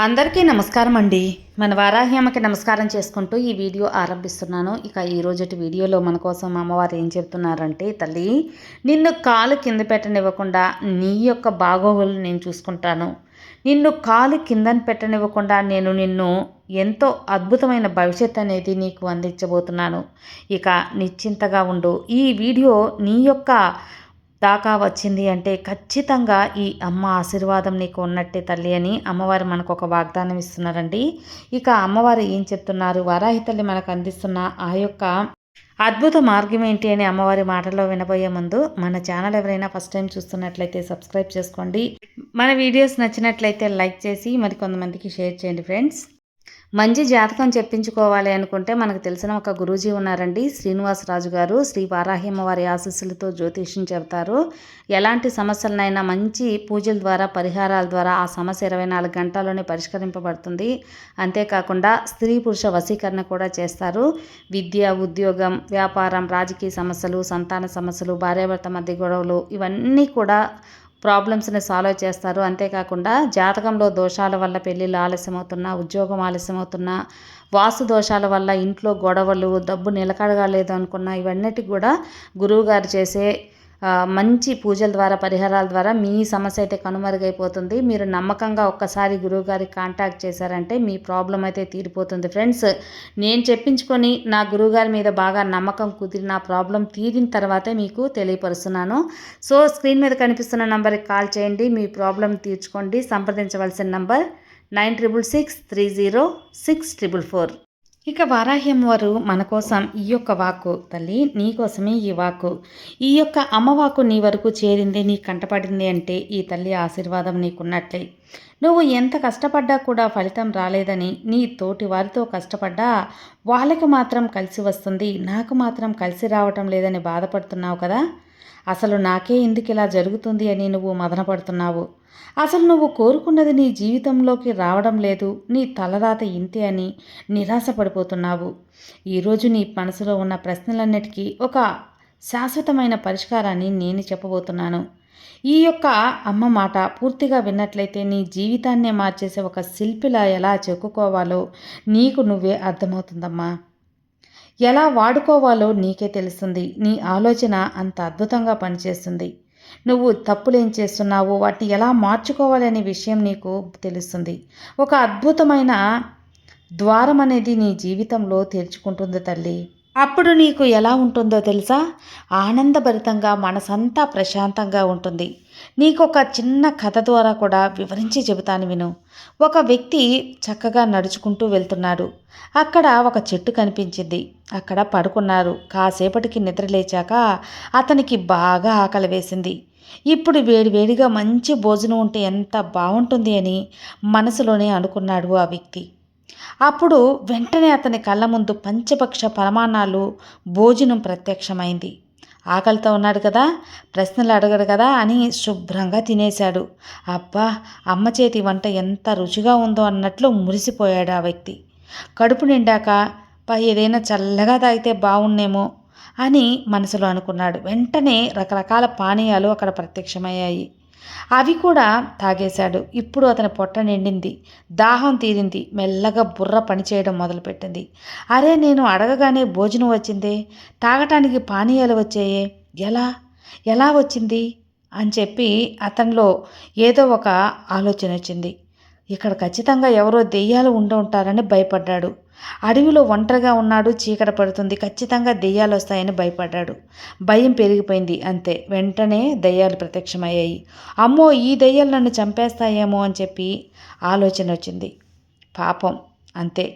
అందరికీ నమస్కారం అండి. మన వారాహి అమ్మకి నమస్కారం చేసుకుంటూ ఈ వీడియో ఆరంభిస్తున్నాను. ఇక ఈ రోజుటి వీడియోలో మన కోసం అమ్మవారు ఏం చెప్తున్నారంటే, తల్లి నిన్ను కాలు కింద పెట్టనివ్వకుండా నీ యొక్క బాగోగులు నేను చూసుకుంటాను. నిన్ను కాలు కిందని పెట్టనివ్వకుండా నేను నిన్ను ఎంతో అద్భుతమైన భవిష్యత్ అనేది నీకు అందించబోతున్నాను. ఇక నిశ్చింతగా ఉండు. ఈ వీడియో నీ యొక్క దాకా వచ్చింది అంటే ఖచ్చితంగా ఈ అమ్మ ఆశీర్వాదం నీకు ఉన్నట్టే తల్లి అని అమ్మవారు మనకు ఒక వాగ్దానం ఇస్తున్నారండి. ఇక అమ్మవారు ఏం చెప్తున్నారు, వారాహి తల్లి మనకు అందిస్తున్న ఆ యొక్క అద్భుత మార్గం ఏంటి అని అమ్మవారి మాటల్లో వినబోయే ముందు మన ఛానల్ ఎవరైనా ఫస్ట్ టైం చూస్తున్నట్లయితే సబ్స్క్రైబ్ చేసుకోండి. మన వీడియోస్ నచ్చినట్లయితే లైక్ చేసి మరికొంతమందికి షేర్ చేయండి ఫ్రెండ్స్. మంచి జాతకం చెప్పించుకోవాలి అనుకుంటే మనకు తెలిసిన ఒక గురూజీ ఉన్నారండి, శ్రీనివాసరాజు గారు. శ్రీ వారాహిమ్మ వారి ఆశీస్సులతో జ్యోతిష్యం చెబుతారు. ఎలాంటి సమస్యలనైనా మంచి పూజల ద్వారా, పరిహారాల ద్వారా ఆ సమస్య 24 గంటల్లోనే పరిష్కరింపబడుతుంది. అంతేకాకుండా స్త్రీ పురుష వశీకరణ కూడా చేస్తారు. విద్య, ఉద్యోగం, వ్యాపారం, రాజకీయ సమస్యలు, సంతాన సమస్యలు, భార్యాభర్త మధ్య గొడవలు ఇవన్నీ కూడా ప్రాబ్లమ్స్ని సాల్వ్ చేస్తారు. అంతేకాకుండా జాతకంలో దోషాల వల్ల పెళ్ళిళ్ళు ఆలస్యమవుతున్నా, ఉద్యోగం ఆలస్యమవుతున్నా, వాస్తు దోషాల వల్ల ఇంట్లో గొడవలు, డబ్బు నిలకడగా లేదు అనుకున్నా ఇవన్నిటికి కూడా గురువుగారు చేసే మంచి పూజల ద్వారా, పరిహారాల ద్వారా మీ సమస్య అయితే కనుమరుగైపోతుంది. మీరు నమ్మకంగా ఒక్కసారి గురువుగారికి కాంటాక్ట్ చేశారంటే మీ ప్రాబ్లం అయితే తీరిపోతుంది ఫ్రెండ్స్. నేను చెప్పించుకొని నా గురువుగారి మీద బాగా నమ్మకం కుదిరి నా ప్రాబ్లం తీరిన తర్వాతే మీకు తెలియపరుస్తున్నాను. సో స్క్రీన్ మీద కనిపిస్తున్న నంబర్కి కాల్ చేయండి, మీ ప్రాబ్లం తీర్చుకోండి. సంప్రదించవలసిన నంబర్ 9663064444. ఇక వారాహి అమ్మవారు మన కోసం ఈ యొక్క వాక్కు, తల్లి నీ కోసమే ఈ వాక్కు, ఈ యొక్క అమ్మవాకు నీ వరకు చేరింది, నీ కంటపడింది అంటే ఈ తల్లి ఆశీర్వాదం నీకున్నట్లే. నువ్వు ఎంత కష్టపడ్డా కూడా ఫలితం రాలేదని నీ తోటి వారితో కష్టపడ్డా వాళ్ళకి మాత్రం కలిసి వస్తుంది, నాకు మాత్రం కలిసి రావటం లేదని బాధపడుతున్నావు కదా. అసలు నాకే ఎందుకు ఇలా జరుగుతుంది అని నువ్వు మదనపడుతున్నావు. అసలు నువ్వు కోరుకున్నది నీ జీవితంలోకి రావడం లేదు, నీ తలరాత ఇంతే అని నిరాశపడిపోతున్నావు. ఈరోజు నీ మనసులో ఉన్న ప్రశ్నలన్నిటికీ ఒక శాశ్వతమైన పరిష్కారాన్ని నేను చెప్పబోతున్నాను. ఈ యొక్క అమ్మ మాట పూర్తిగా విన్నట్లయితే నీ జీవితాన్నే మార్చేసే ఒక శిల్పిలా ఎలా చెక్కుకోవాలో నీకు నువ్వే అర్థమవుతుందమ్మా. ఎలా వాడుకోవాలో నీకే తెలుస్తుంది. నీ ఆలోచన అంత అద్భుతంగా పనిచేస్తుంది. నువ్వు తప్పులేం చేస్తున్నావో వాటిని ఎలా మార్చుకోవాలి అనే విషయం నీకు తెలుస్తుంది. ఒక అద్భుతమైన ద్వారం అనేది నీ జీవితంలో తెరుచుకుంటుంది తల్లి. అప్పుడు నీకు ఎలా ఉంటుందో తెలుసా? ఆనందభరితంగా, మనసంతా ప్రశాంతంగా ఉంటుంది. నీకు ఒక చిన్న కథ ద్వారా కూడా వివరించి చెబుతాను విను. ఒక వ్యక్తి చక్కగా నడుచుకుంటూ వెళ్తున్నాడు. అక్కడ ఒక చెట్టు కనిపించింది. అక్కడ పడుకున్నారు. కాసేపటికి నిద్ర లేచాక అతనికి బాగా ఆకలి వేసింది. ఇప్పుడు వేడివేడిగా మంచి భోజనం ఉంటే ఎంత బాగుంటుంది అని మనసులోనే అనుకున్నాడు ఆ వ్యక్తి. అప్పుడు వెంటనే అతని కళ్ళ ముందు పంచపక్ష పరమాన్నాలు భోజనం ప్రత్యక్షమైంది. ఆకలితో ఉన్నాడు కదా, ప్రశ్నలు అడగడు కదా అని శుభ్రంగా తినేశాడు. అబ్బా, అమ్మ చేతి వంట ఎంత రుచిగా ఉందో అన్నట్లు మురిసిపోయాడు ఆ వ్యక్తి. కడుపు నిండాక ఏదైనా చల్లగా తాగితే బాగున్నేమో అని మనసులో అనుకున్నాడు. వెంటనే రకరకాల పానీయాలు అక్కడ ప్రత్యక్షమయ్యాయి. అవి కూడా తాగేశాడు. ఇప్పుడు అతని పొట్ట నిండింది, దాహం తీరింది. మెల్లగా బుర్ర పనిచేయడం మొదలుపెట్టింది. అరే, నేను అడగగానే భోజనం వచ్చిందే, తాగటానికి పానీయాలు వచ్చాయే, ఎలా ఎలా వచ్చింది అని చెప్పి అతనిలో ఏదో ఒక ఆలోచన వచ్చింది. ఇక్కడ ఖచ్చితంగా ఎవరో దెయ్యాలు ఉంటారని భయపడ్డాడు. అడవిలో ఒంటరిగా ఉన్నాడు, చీకటి పడుతుంది, ఖచ్చితంగా దెయ్యాలు వస్తాయని భయపడ్డాడు. భయం పెరిగిపోయింది. అంతే, వెంటనే దెయ్యాలు ప్రత్యక్షమయ్యాయి. అమ్మో, ఈ దెయ్యాలు నన్ను చంపేస్తాయేమో అని చెప్పి ఆలోచన వచ్చింది. పాపం, అంతే,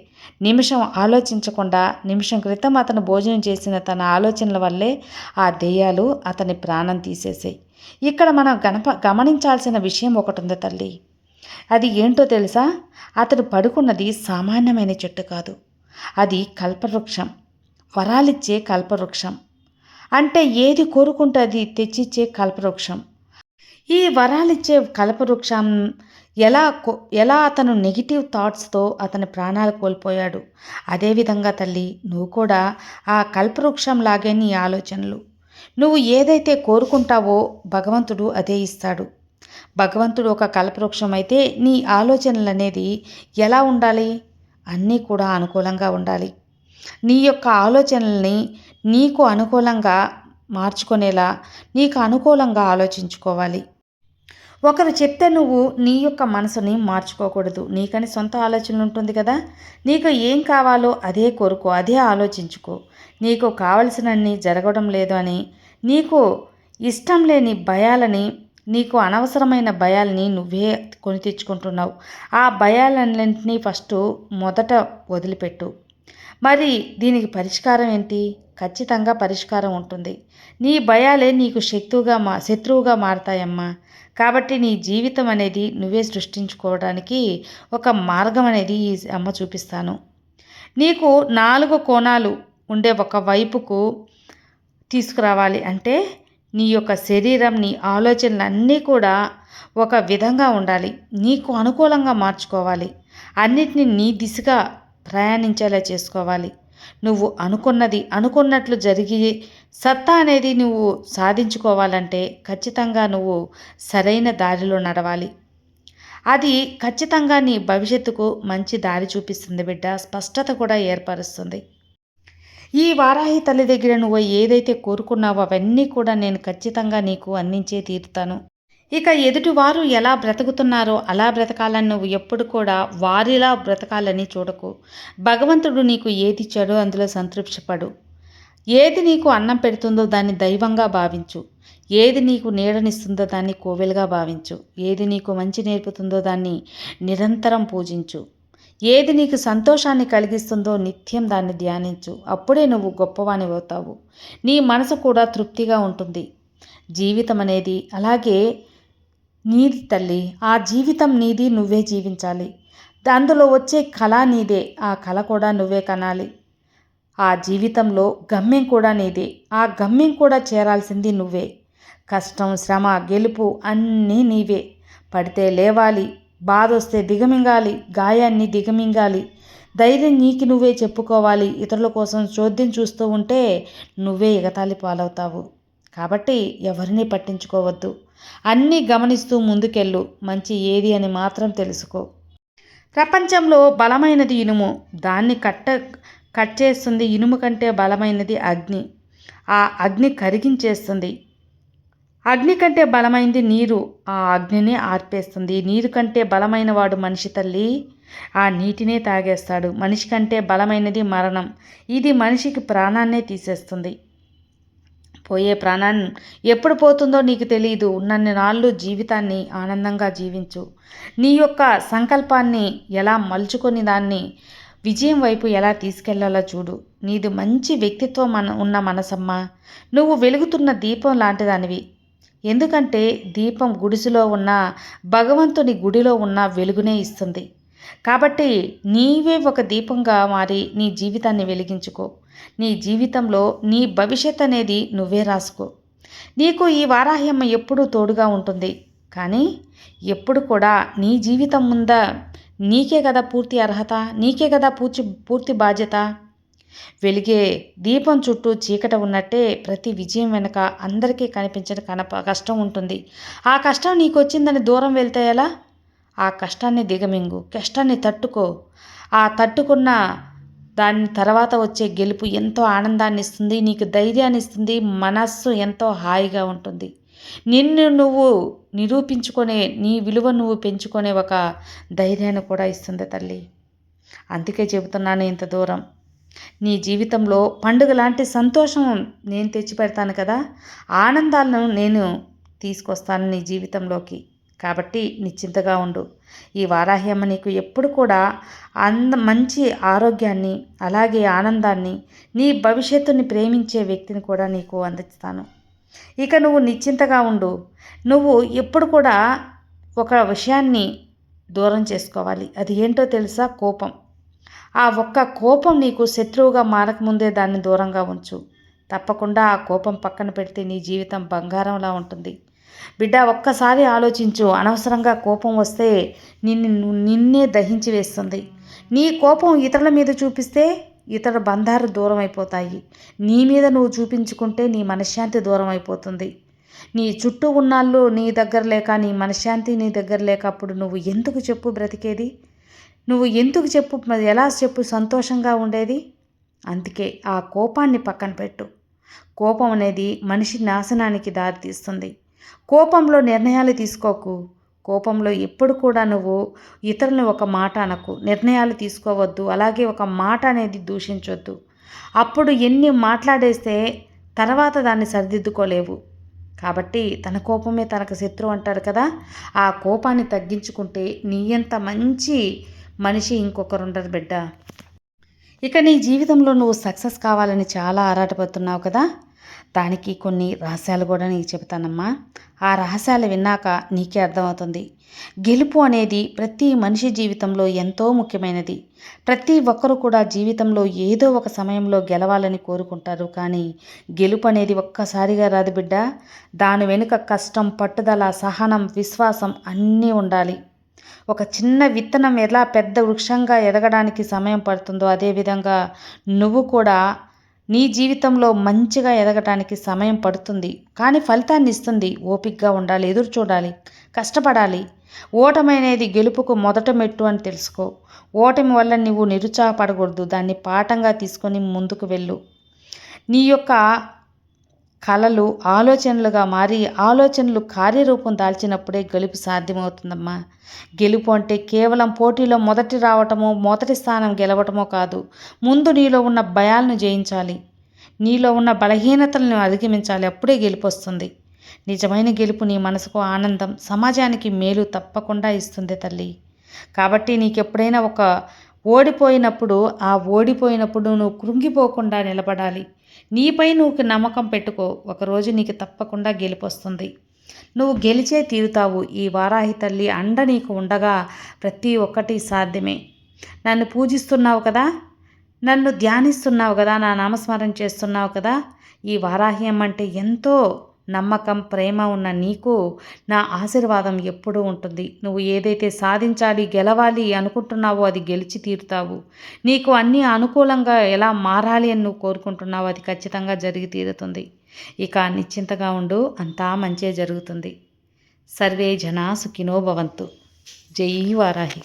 నిమిషం ఆలోచించకుండా నిమిషం క్రితం అతను భోజనం చేసిన తన ఆలోచనల వల్లే ఆ దెయ్యాలు అతని ప్రాణం తీసేసాయి. ఇక్కడ మనం గమనించాల్సిన విషయం ఒకటి ఉంది తల్లి. అది ఏంటో తెలుసా? అతడు పడుకున్నది సామాన్యమైన చెట్టు కాదు, అది కల్పవృక్షం, వరాలిచ్చే కల్పవృక్షం. అంటే ఏది కోరుకుంటే అది తెచ్చిచ్చే కల్పవృక్షం. ఈ వరాలిచ్చే కల్పవృక్షం ఎలా అతను నెగిటివ్ థాట్స్తో అతని ప్రాణాలు కోల్పోయాడు. అదేవిధంగా తల్లి, నువ్వు కూడా ఆ కల్పవృక్షంలాగే నీ ఆలోచనలు, నువ్వు ఏదైతే కోరుకుంటావో భగవంతుడు అదే ఇస్తాడు. భగవంతుడు ఒక కల్పవృక్షం అయితే నీ ఆలోచనలు అనేది ఎలా ఉండాలి? అన్నీ కూడా అనుకూలంగా ఉండాలి. నీ యొక్క ఆలోచనల్ని నీకు అనుకూలంగా మార్చుకునేలా నీకు అనుకూలంగా ఆలోచించుకోవాలి. ఒకరు చెప్తే నువ్వు నీ యొక్క మనసుని మార్చుకోకూడదు. నీకని సొంత ఆలోచన ఉంటుంది కదా. నీకు ఏం కావాలో అదే కోరుకో, అదే ఆలోచించుకో. నీకు కావలసినన్ని జరగడం లేదు అని, నీకు ఇష్టం లేని భయాలని, నీకు అనవసరమైన భయాల్ని నువ్వే కొని తెచ్చుకుంటున్నావు. ఆ భయాలన్నింటినీ మొదట వదిలిపెట్టు. మరి దీనికి పరిష్కారం ఏంటి? ఖచ్చితంగా పరిష్కారం ఉంటుంది. నీ భయాలే నీకు శత్రువుగా మారతాయమ్మా. కాబట్టి నీ జీవితం అనేది నువ్వే సృష్టించుకోవడానికి ఒక మార్గం అనేది ఈ అమ్మ చూపిస్తాను. నీకు 4 కోణాలు ఉండే ఒక వైపుకు తీసుకురావాలి అంటే నీ యొక్క శరీరం, నీ ఆలోచనలు అన్నీ కూడా ఒక విధంగా ఉండాలి. నీకు అనుకూలంగా మార్చుకోవాలి. అన్నిటినీ నీ దిశగా ప్రయాణించేలా చేసుకోవాలి. నువ్వు అనుకున్నట్లు జరిగి సత్తా అనేది నువ్వు సాధించుకోవాలంటే ఖచ్చితంగా నువ్వు సరైన దారిలో నడవాలి. అది ఖచ్చితంగా నీ భవిష్యత్తుకు మంచి దారి చూపిస్తుంది బిడ్డ. స్పష్టత కూడా ఏర్పరుస్తుంది. ఈ వారాహి తల్లి దగ్గర నువ్వు ఏదైతే కోరుకున్నావో అవన్నీ కూడా నేను ఖచ్చితంగా నీకు అందించే తీరుతాను. ఇక ఎదుటివారు ఎలా బ్రతుకుతున్నారో అలా బ్రతకాలని నువ్వు ఎప్పుడు కూడా వారిలా బ్రతకాలని చూడకు. భగవంతుడు నీకు ఏది ఇచ్చాడో అందులో సంతృప్తిపడు. ఏది నీకు అన్నం పెడుతుందో దాన్ని దైవంగా భావించు. ఏది నీకు నీడనిస్తుందో దాన్ని కోవెలుగా భావించు. ఏది నీకు మంచి నేర్పుతుందో దాన్ని నిరంతరం పూజించు. ఏది నీకు సంతోషాన్ని కలిగిస్తుందో నిత్యం దాన్ని ధ్యానించు. అప్పుడే నువ్వు గొప్పవాని అవుతావు. నీ మనసు కూడా తృప్తిగా ఉంటుంది. జీవితం అనేది అలాగే నీది తల్లి. ఆ జీవితం నీది, నువ్వే జీవించాలి. అందులో వచ్చే కళ నీదే, ఆ కళ కూడా నువ్వే కనాలి. ఆ జీవితంలో గమ్యం కూడా నీదే, ఆ గమ్యం కూడా చేరాల్సింది నువ్వే. కష్టం, శ్రమ, గెలుపు అన్నీ నీవే. పడితే లేవాలి, బాధ వస్తే దిగమింగాలి, గాయాన్ని దిగమింగాలి. ధైర్యం నీకు నువ్వే చెప్పుకోవాలి. ఇతరుల కోసం చోద్యం చూస్తూ ఉంటే నువ్వే ఎగతాళి పాలవుతావు. కాబట్టి ఎవరిని పట్టించుకోవద్దు. అన్నీ గమనిస్తూ ముందుకెళ్ళు. మంచి ఏది అని మాత్రం తెలుసుకో. ప్రపంచంలో బలమైనది ఇనుము, దాన్ని కట్ చేస్తుంది. ఇనుము కంటే బలమైనది అగ్ని, ఆ అగ్ని కరిగించేస్తుంది. అగ్ని కంటే బలమైనది నీరు, ఆ అగ్నిని ఆర్పేస్తుంది. నీరు కంటే బలమైన వాడు మనిషి తల్లి, ఆ నీటినే తాగేస్తాడు. మనిషి కంటే బలమైనది మరణం, ఇది మనిషికి ప్రాణాన్నే తీసేస్తుంది. పోయే ప్రాణాన్ని ఎప్పుడు పోతుందో నీకు తెలియదు. ఉన్నన్ని నాళ్ళు జీవితాన్ని ఆనందంగా జీవించు. నీ యొక్క సంకల్పాన్ని ఎలా మలుచుకొని దాన్ని విజయం వైపు ఎలా తీసుకెళ్లాలో చూడు. నీది మంచి వ్యక్తిత్వం ఉన్న మనసమ్మ. నువ్వు వెలుగుతున్న దీపం లాంటిదానివి. ఎందుకంటే దీపం గుడిసెలో ఉన్న భగవంతుని గుడిలో ఉన్న వెలుగునే ఇస్తుంది. కాబట్టి నీవే ఒక దీపంగా మారి నీ జీవితాన్ని వెలిగించుకో. నీ జీవితంలో నీ భవిష్యత్ అనేది నువ్వే రాసుకో. నీకు ఈ వారాహ్యమ్మ ఎప్పుడూ తోడుగా ఉంటుంది. కానీ ఎప్పుడు కూడా నీ జీవితం ముందా నీకే కదా పూర్తి అర్హత, నీకే కదా పూర్తి బాధ్యత. వెలిగే దీపం చుట్టూ చీకట ఉన్నట్టే ప్రతి విజయం వెనుక అందరికీ కనిపించని కష్టం ఉంటుంది. ఆ కష్టం నీకు వచ్చిందని దూరం వెళ్తే ఎలా? ఆ కష్టాన్ని దిగమింగు, కష్టాన్ని తట్టుకో. ఆ తట్టుకున్న దాని తర్వాత వచ్చే గెలుపు ఎంతో ఆనందాన్ని ఇస్తుంది, నీకు ధైర్యాన్ని ఇస్తుంది, మనస్సు ఎంతో హాయిగా ఉంటుంది. నిన్ను నువ్వు నిరూపించుకునే, నీ విలువ నువ్వు పెంచుకునే ఒక ధైర్యాన్ని కూడా ఇస్తుంది తల్లి. అందుకే చెబుతున్నాను ఇంత దూరం. నీ జీవితంలో పండుగ లాంటి సంతోషం నేను తెచ్చిపెడతాను కదా, ఆనందాలను నేను తీసుకొస్తాను నీ జీవితంలోకి. కాబట్టి నిశ్చింతగా ఉండు. ఈ వారాహ్యమ్మ నీకు ఎప్పుడు కూడా మంచి ఆరోగ్యాన్ని, అలాగే ఆనందాన్ని, నీ భవిష్యత్తుని ప్రేమించే వ్యక్తిని కూడా నీకు అందిస్తాను. ఇక నువ్వు నిశ్చింతగా ఉండు. నువ్వు ఎప్పుడు కూడా ఒక విషయాన్ని దూరం చేసుకోవాలి. అది ఏంటో తెలుసా? కోపం. ఆ ఒక్క కోపం నీకు శత్రువుగా మారకముందే దాన్ని దూరంగా ఉంచు. తప్పకుండా ఆ కోపం పక్కన పెడితే నీ జీవితం బంగారంలా ఉంటుంది. బిడ్డ, ఒక్కసారి ఆలోచించు. అనవసరంగా కోపం వస్తే నిన్నే దహించి వేస్తుంది. నీ కోపం ఇతరుల మీద చూపిస్తే ఇతర బంధాలు దూరం అయిపోతాయి. నీ మీద నువ్వు చూపించుకుంటే నీ మనశ్శాంతి దూరం అయిపోతుంది. నీ చుట్టూ ఉన్నాళ్ళు నీ దగ్గర లేక, నీ మనశ్శాంతి నీ దగ్గర లేక అప్పుడు నువ్వు ఎందుకు చెప్పు బ్రతికేది? నువ్వు ఎందుకు చెప్పు, ఎలా చెప్పు సంతోషంగా ఉండేది? అందుకే ఆ కోపాన్ని పక్కన పెట్టు. కోపం అనేది మనిషి నాశనానికి దారితీస్తుంది. కోపంలో నిర్ణయాలు తీసుకోకు. కోపంలో ఎప్పుడు కూడా నువ్వు ఇతరులను ఒక మాట అనకు, నిర్ణయాలు తీసుకోవద్దు. అలాగే ఒక మాట అనేది దూషించొద్దు. అప్పుడు ఎన్ని మాట్లాడేస్తే తర్వాత దాన్ని సరిదిద్దుకోలేవు. కాబట్టి తన కోపమే తనకు శత్రువు అంటారు కదా. ఆ కోపాన్ని తగ్గించుకుంటే నీయంత మంచి మనిషి ఇంకొకరుండరు బిడ్డ. ఇక నీ జీవితంలో నువ్వు సక్సెస్ కావాలని చాలా ఆరాటపడుతున్నావు కదా. దానికి కొన్ని రహస్యాలు కూడా నీకు చెబుతానమ్మా. ఆ రహస్యాలు విన్నాక నీకే అర్థమవుతుంది. గెలుపు అనేది ప్రతి మనిషి జీవితంలో ఎంతో ముఖ్యమైనది. ప్రతి ఒక్కరు కూడా జీవితంలో ఏదో ఒక సమయంలో గెలవాలని కోరుకుంటారు. కానీ గెలుపు అనేది ఒక్కసారిగా రాదు బిడ్డ. దాని వెనుక కష్టం, పట్టుదల, సహనం, విశ్వాసం అన్నీ ఉండాలి. ఒక చిన్న విత్తనం ఎలా పెద్ద వృక్షంగా ఎదగడానికి సమయం పడుతుందో అదేవిధంగా నువ్వు కూడా నీ జీవితంలో మంచిగా ఎదగటానికి సమయం పడుతుంది. కానీ ఫలితాన్ని ఇస్తుంది. ఓపికగా ఉండాలి, ఎదురు చూడాలి, కష్టపడాలి. ఓటమి అనేది గెలుపుకు మొదట మెట్టు అని తెలుసుకో. ఓటమి వల్ల నువ్వు నిరుత్సాహపడకూడదు. దాన్ని పాఠంగా తీసుకొని ముందుకు వెళ్ళు. నీ యొక్క కలలు ఆలోచనలుగా మారి ఆలోచనలు కార్యరూపం దాల్చినప్పుడే గెలుపు సాధ్యమవుతుందమ్మా. గెలుపు అంటే కేవలం పోటీలో మొదటి రావటమో, మొదటి స్థానం గెలవటమో కాదు. ముందు నీలో ఉన్న భయాలను జయించాలి, నీలో ఉన్న బలహీనతలను అధిగమించాలి. అప్పుడే గెలుపు వస్తుంది. నిజమైన గెలుపు నీ మనసుకు ఆనందం, సమాజానికి మేలు తప్పకుండా ఇస్తుంది తల్లి. కాబట్టి నీకెప్పుడైనా ఓడిపోయినప్పుడు నువ్వు కృంగిపోకుండా నిలబడాలి. నీపై నువ్వు నమ్మకం పెట్టుకో. ఒకరోజు నీకు తప్పకుండా గెలుపు వస్తుంది. నువ్వు గెలిచే తీరుతావు. ఈ వారాహి తల్లి అండ నీకు ఉండగా ప్రతి ఒక్కటి సాధ్యమే. నన్ను పూజిస్తున్నావు కదా, నన్ను ధ్యానిస్తున్నావు కదా, నా నామస్మరణ చేస్తున్నావు కదా. ఈ వారాహి అంటే ఎంతో నమ్మకం, ప్రేమ ఉన్న నీకు నా ఆశీర్వాదం ఎప్పుడూ ఉంటుంది. నువ్వు ఏదైతే సాధించాలి, గెలవాలి అనుకుంటున్నావో అది గెలిచి తీరుతావు. నీకు అన్నీ అనుకూలంగా ఎలా మారాలి అని నువ్వు కోరుకుంటున్నావో అది ఖచ్చితంగా జరిగి తీరుతుంది. ఇక నిశ్చింతగా ఉండు, అంతా మంచే జరుగుతుంది. సర్వే జనా సుఖినో భవంతు. జై వారాహి.